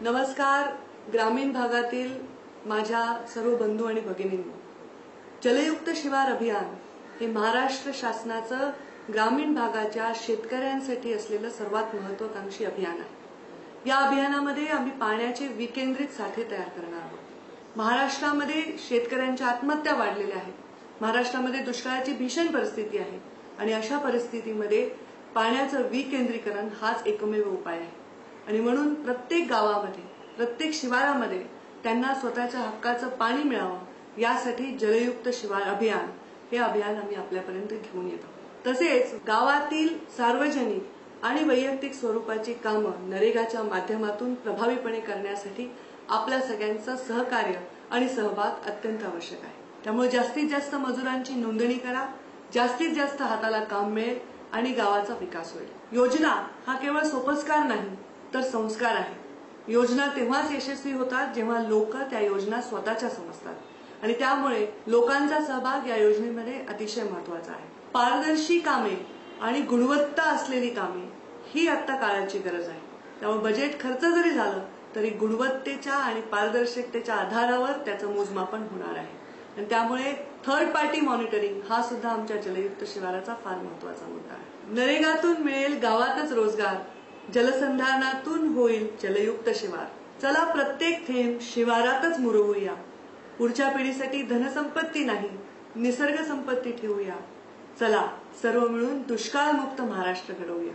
नमस्कार ग्रामीण भागातील माझ्या सर्व बंधू आणि भगिनींनो, जलयुक्त शिवार अभियान हे महाराष्ट्र शासनाचं ग्रामीण भागाच्या शेतकऱ्यांसाठी असलेलं सर्वात महत्त्वाकांक्षी अभियान आहे। या अभियानामध्ये आम्ही पाण्याचे विकेंद्रित साठे तयार करणार आहोत। महाराष्ट्रामध्ये शेतकऱ्यांच्या आत्महत्या वाढलेल्या आहेत। महाराष्ट्रामध्ये दुष्काळाची भीषण परिस्थिती आहे आणि अशा परिस्थितीमध्ये पाण्याचं विकेंद्रीकरण हाच एकमेव उपाय आहे। आणि म्हणून प्रत्येक गावामध्ये, प्रत्येक शिवारामध्ये त्यांना स्वतःच्या हक्काचं पाणी मिळावं यासाठी जलयुक्त शिवार अभियान हे अभियान आम्ही आपल्यापर्यंत घेऊन येतो। तसेच गावातील सार्वजनिक आणि वैयक्तिक स्वरूपाची कामं नरेगाच्या माध्यमातून प्रभावीपणे करण्यासाठी आपल्या सगळ्यांचं सहकार्य आणि सहभाग अत्यंत आवश्यक आहे। त्यामुळे जास्तीत जास्त मजुरांची नोंदणी करा, जास्तीत जास्त हाताला काम मिळेल आणि गावाचा विकास होईल। योजना हा केवळ सोपस्कार नाही तर संस्कार आहे। योजना तेव्हाच यशस्वी होतात जेव्हा लोक त्या योजना स्वतःच्या समजतात आणि त्यामुळे लोकांचा सहभाग या योजनेमध्ये अतिशय महत्त्वाचा आहे। पारदर्शी कामे आणि गुणवत्ता असलेली कामे ही आता काळाची गरज आहे। त्यामुळे बजेट खर्च जरी झालं तरी गुणवत्तेच्या आणि पारदर्शकतेच्या आधारावर त्याचं मोजमापन होणार आहे आणि त्यामुळे थर्ड पार्टी मॉनिटरिंग हा सुद्धा आमच्या जलयुक्त शिवाराचा फार महत्त्वाचा मुद्दा आहे। नरेगातून मिळेल गावातच रोजगार, जलसंधारणातून होईल जलयुक्त शिवार। चला प्रत्येक थेंब शिवारातच मुरवूया। पुढच्या पिढीसाठी धनसंपत्ती नाही, निसर्ग संपत्ती ठेवूया। चला सर्व मिळून दुष्काळमुक्त महाराष्ट्र घडवूया।